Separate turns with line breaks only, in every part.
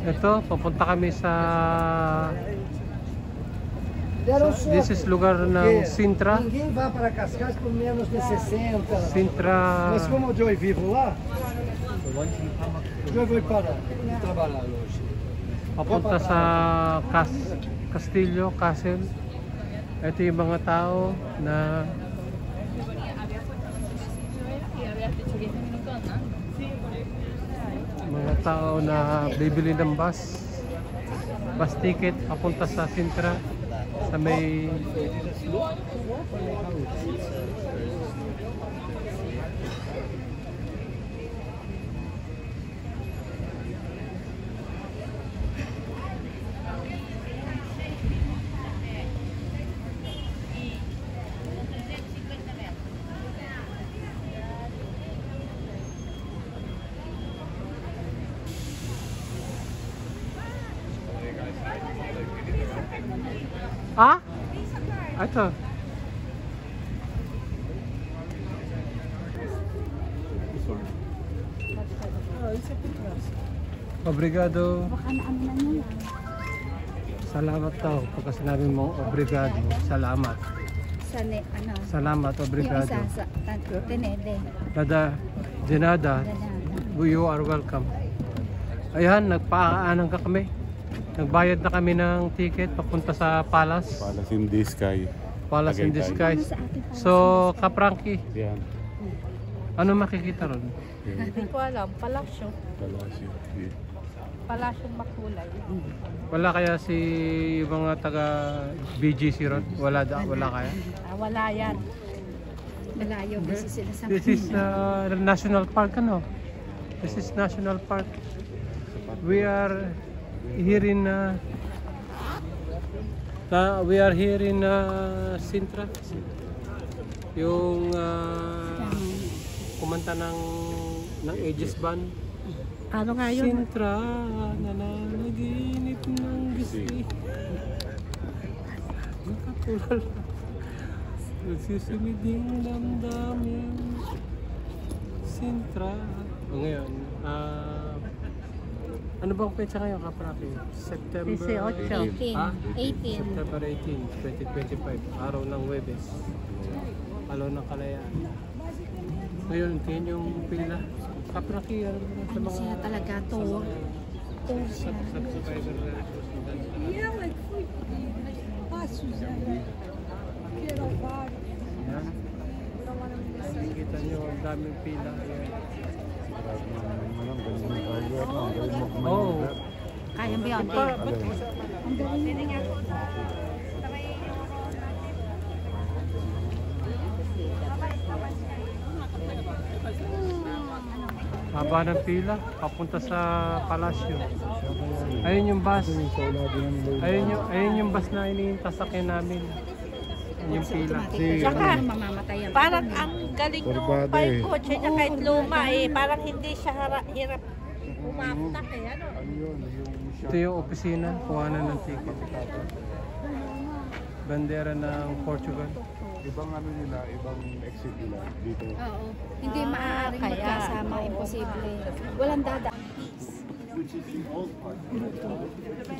Ito, papunta kami sa this is lugar ng Sintra.
Ninguém vai para Cascais por menos de 60.
Sintra.
Mas como o Joey vive lá, Joey vai para trabalhar hoje.
Papunta sa Castillo, Castle. Ito yung mga tao na bibili ng bus ticket papunta sa Sintra sa may ito. Obrigado. Salamat daw. Pagka sinabi mo obrigado, salamat. Salamat, obrigado.
Yung isa sa Tenede.
De nada. You are welcome. Ayan, nagpaanan ka kami. Nagbayad na kami ng ticket papunta sa Palace.
Palace in the Sky.
Palace in the Sky. So, Kapranki,
Yan.
ano makikita ron?
Hindi ko alam. Palasyo. Palasyong makulay.
Wala kaya si mga taga BGC ron? Wala kaya?
Wala yan. Malayo kasi sila sa
This is National Park, ano? This is National Park. We are here in Sintra. Yung kumanta ng Aegis Band.
Ano nga yun?
Sintra, nananaginip ng gising. Nakatulal. Nagsisimiding damdamin. Sintra. Ngayon, ano bang petsa ngayon, Kapraki? September
18.
September 18, 2025. Araw ng Huwebes. Araw ng Kalayaan. Ngayon, tingin yung pila. Kapraki, ano sa mga...
Siya talaga to.
Subscriber na.
Yeah, like passos.
Yan. Nakikita nyo, ang daming pila. Oh.
Kaya ba yun? Haba ng pila, papunta sa Palasyo. Ayun yung bus. Ayun yung bus na iniintasakyan namin. Yung pila. Saka, parang ang galing ng bike coach niya kahit luma parang hindi siya hirap umaptak ano?
Ito yung opisina, kuhanan ng ticket. Bandera ng Portugal.
Ibang ano nila, ibang exit nila dito.
Oo. Hindi maaaring magkasama, imposible. Walang dada.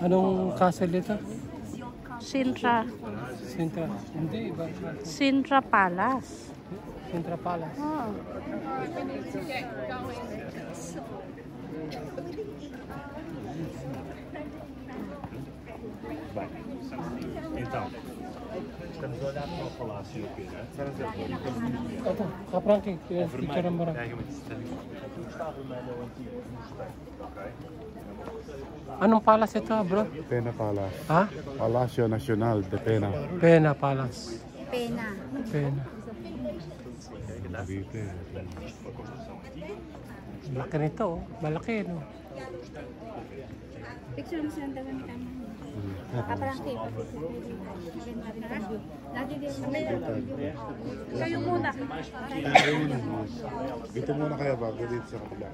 Anong castle ito?
Sintra.
Sintra. Hindi, iba.
Sintra Palace.
Sintra Palace.
Oh.
Então, estamos a olhar para o palácio aqui, né?
Ito, Kapranki, picture ng marang. Anong palace ito, bro?
Pena Palace.
Ha?
Palacio Nacional de Pena.
Pena Palace.
Pena.
Pena.
Cavite.
Malaki nito, oh. Malaki, no?
Picture mo silang dagan ka na. Kaprangki. Kayo muna.
Dito muna kaya bago dito sa kabila.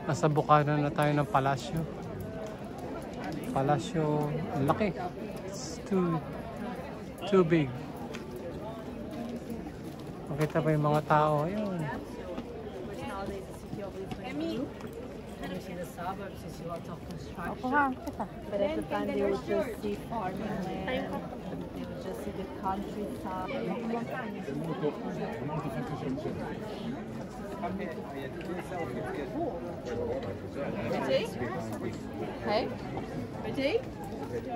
Nasa bukana na tayo ng palasyo. Palasyo, laki. It's too big. Makita pa yung mga tao. Ayun.
You see the suburbs, you see lots of construction. But at the time they would just see farming land, they would just see the countryside. Ready? Okay. Ready?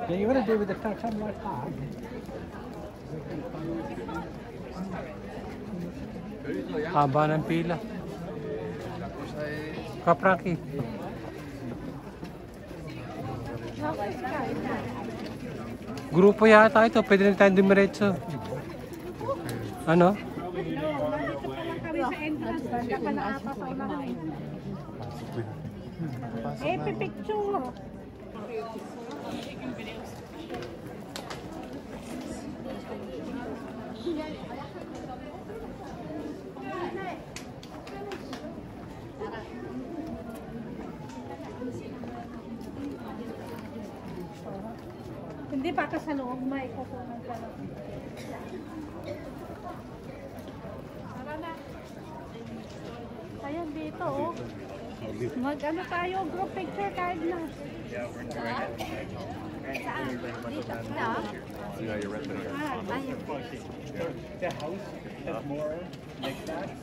Yeah, you want to do with the touch on my heart.
Haba ng pila. Kapranki. Grupo yata ito. Pwede rin tayong dumiretso. Ano?
Pipicture. Hindi pa ka sa loob, may kukunan ka lang. Ayan dito, oh. Mag-ano tayo, group picture card na. Saan? Dito na?
Yeah, you're right there.
Ayun.
The house has more knickknacks.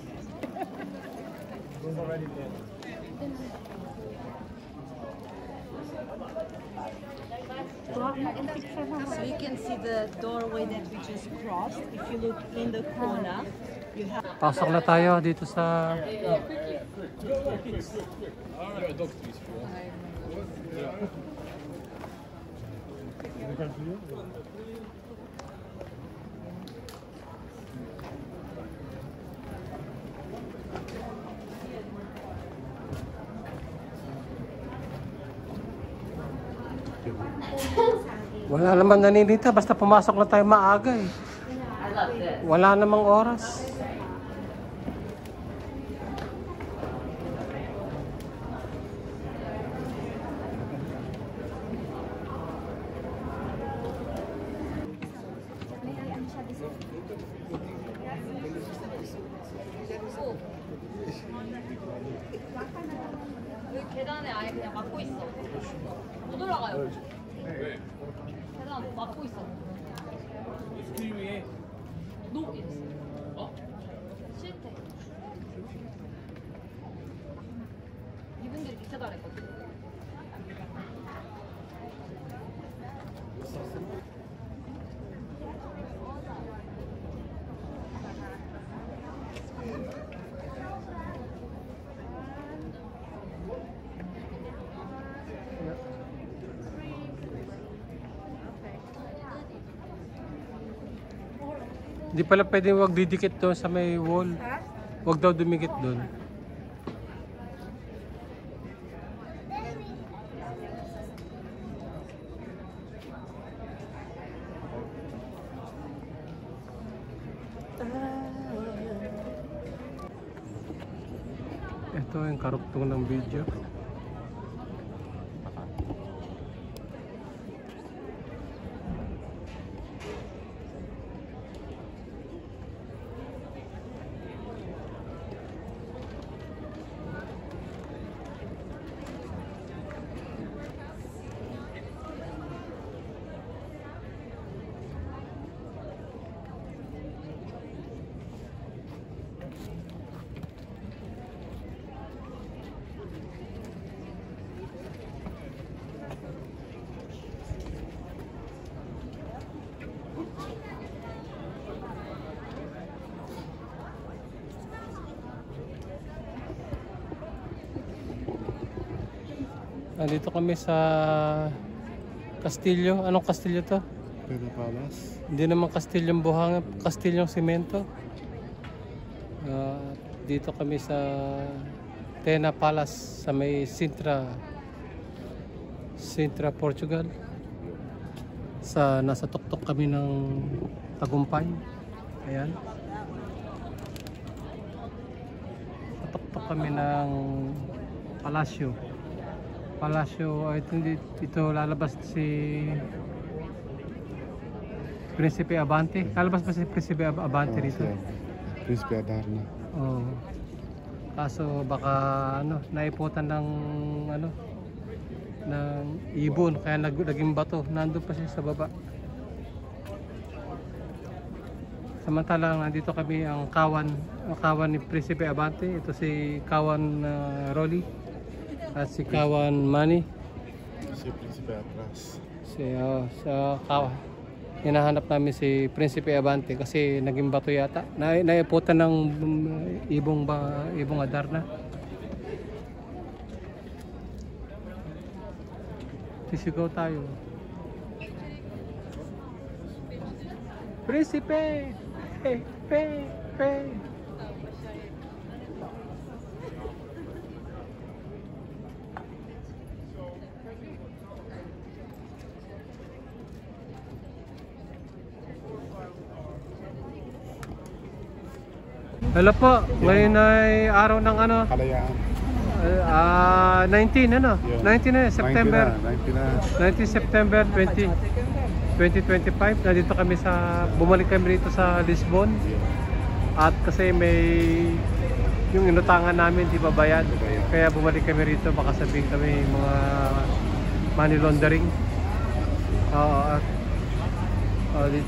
Who's already been?
So you can see the doorway that we just crossed. If you look in the corner, you have.
Pasok na tayo dito sa wala naman naninita, basta pumasok na tayo maaga eh. Wala namang oras.
계단에 아예 그냥 막고 있어. 못 올라가요. 계단 막고 있어. 스킬 위에 노 이랬어. 어? 싫대. 이분들이 밑에 달했거든.
Hindi pala pwede wag didikit doon sa may wall. Wag daw dumikit doon. Ito yung karugtong ng video. Nandito kami sa Kastilyo. Anong Kastilyo to?
Tena Palace.
Hindi naman Kastilyong buhangin, Kastilyong semento. Dito kami sa Tena Palace sa may Sintra, Portugal. Nasa tuktok kami ng Tagumpay. Ayan. Tuktok kami ng Palasyo. Ito lalabas si Principe Abante. Lalabas ba si Principe Abante rito?
Principe Adarna.
Oh. Kaso baka ano, naiputan ng ano, ng ibon kaya naging bato. Nandun pa siya sa baba. Samantalang nandito kami ang kawan ni Prinsipe Abante. Ito si Kawan Rolly at si Kawan Manny.
Si Prinsipe atras.
Sa kawan. Hinahanap namin si Prinsipe Abante kasi naging bato yata. Naiputan ng ibong Adarna. Sisigaw tayo. Prinsipe! Pe! Hello po, ngayon ay araw ng ano?
Kalayaan.
19 ano?
Yeah.
19 na September.
19
19 September 2025. Nandito kami bumalik kami rito sa Lisbon. At kasi may yung inutangan namin di ba bayad. Kaya bumalik kami rito, baka sabihin kami mga money laundering.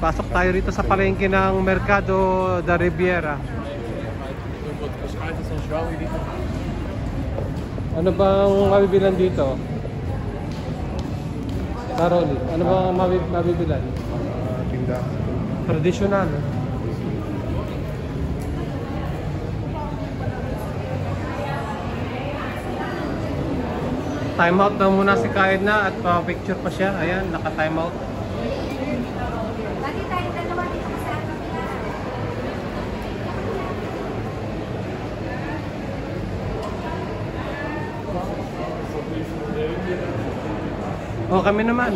Pasok tayo rito sa palengke ng Mercado da Riviera. Ano bang mabibilan dito? Karoli, ano bang mabibilan?
Tindahan.
Traditional. Time out na muna si Kaedna at picture pa siya. Ayan, naka-time out.
Lagi tayong dalawa dito kasi ano nila.
Oh, kami naman.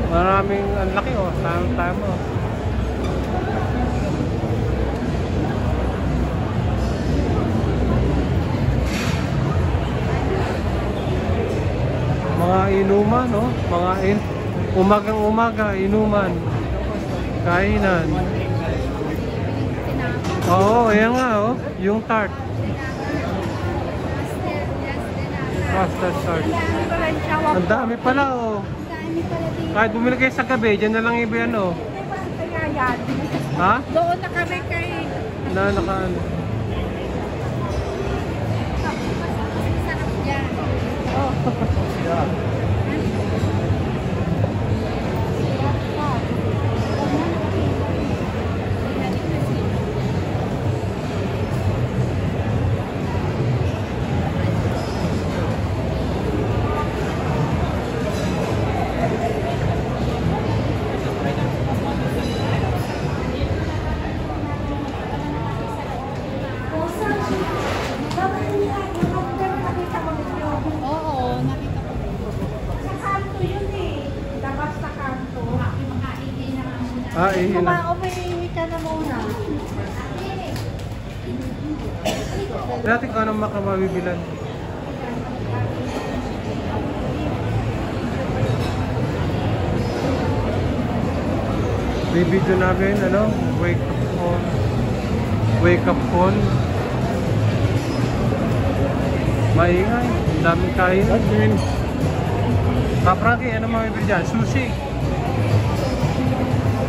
Maraming ang laki oh. Tayo mo. Mga inuman, no? Umagang-umaga, inuman. Kainan. Oo, ayan nga, oh. Yung tart. Custard tart. Ang dami pala, oh. Kahit bumili kayo sa gabi, dyan na lang iba yan, oh.
Kaya yan.
Ha?
Doon na kami kay...
Nakaano.
Sarap dyan. Oh.
Yun na.
Umiiwi ka na muna.
Dati ko anong makamabibilan. Bibidyo namin, ano? Wake up call. Wake up call. Maingay. Ang daming kain. Kapraki, ano mabibili dyan? Sushi.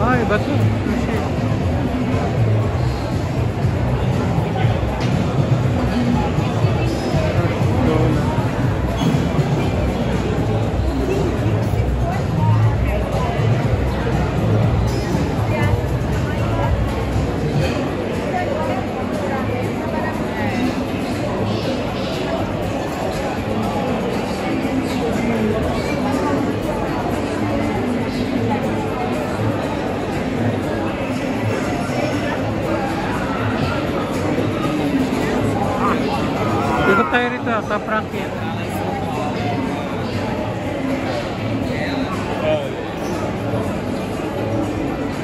Ay, ba't yun? Sushi. Ikot tayo rito, Kapraki.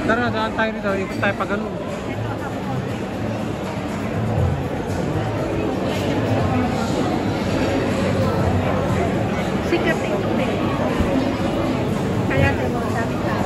Tara, daan tayo rito. Ikot tayo pa ganun.
Sikat ito eh. Kaya diba, dami tao.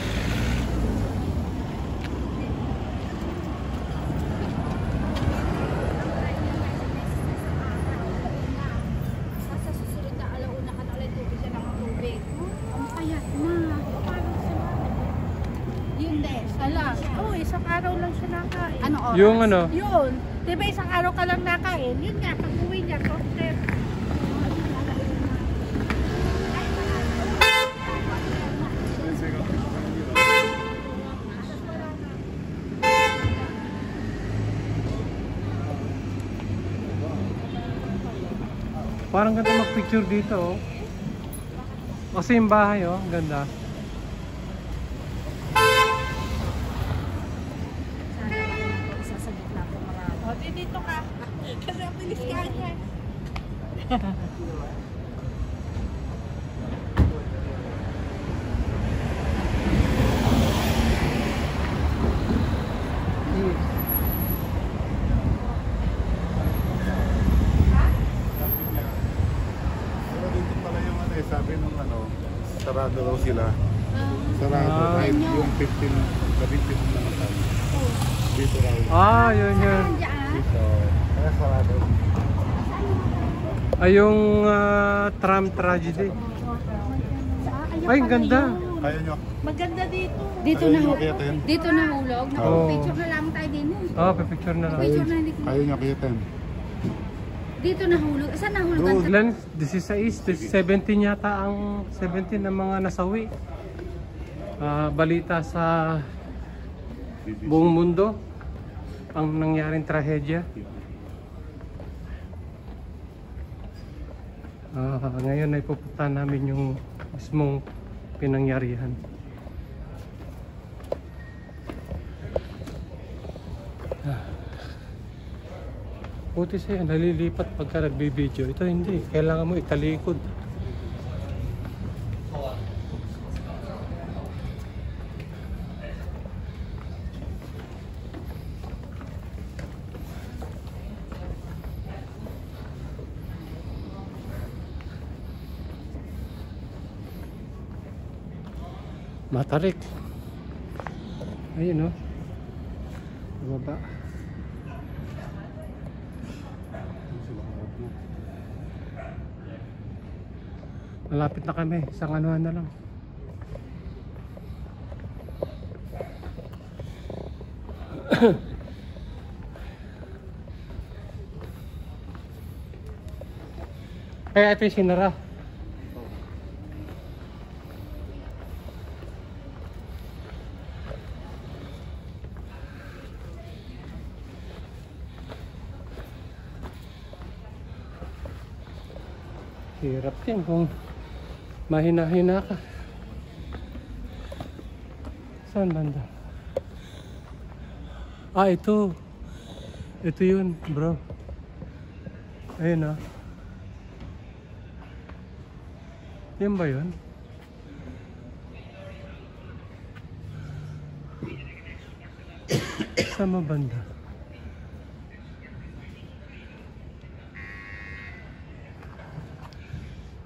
araw lang siya nakain.
Ano oras?
Yung ano,
Yun. Di ba isang araw ka lang nakain? Yun nga, pag-uwi niya, cocktail.
parang ganda mag-picture dito oh. Kasi yung bahay oh, ganda.
Isasagit na ako marami.
O, di dito ka. Kasi ang bilis ka niya.
Pero dito pala yung ano eh, sabi nung ano, sarado daw sila. Sarado, kahit yung 15 na naman. Dito raw.
Ah, yun.
Dito. Kaya sarado.
Ay, yung tram tragedy. Ay, ang ganda.
Kaya nyo,
Maganda dito.
Dito
kaya
na
nyo akitin?
Dito nahulog.
Oo.
Nakapicture na lang tayo din.
Oh, picture na lang.
Picture na hindi ko.
Kaya nyo akitin?
Dito nahulog. Saan nahulog?
Doon.
Ilan? 16, 17 yata ang 17 ng mga nasawi. Balita sa buong mundo ang nangyaring trahedya. Ngayon ay pupunta namin yung mismong pinangyarihan. Buti siya, nalilipat pagka nagbibideo. Ito hindi, kailangan mo italikod. Matarik. Ayun o. Baba. Malapit na kami. Isang anuhan na lang. Kaya ito yung sinara. Hirap din kung mahina-hina ka. Saan banda? Ito. Ito yun, bro. Ayun ah. Yan ba yun? Saan ba banda?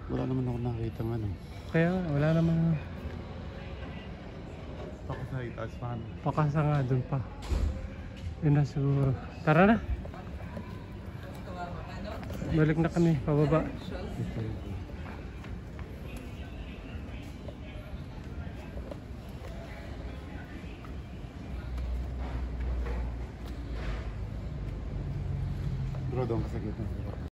Wala naman ako nakita ng ano.
Kaya wala naman.
Ako sa itaas pa.
Pakasa nga dun pa. Yun na siguro. Tara na. Balik na kami, pababa.
Bro, doon ka sa gitna.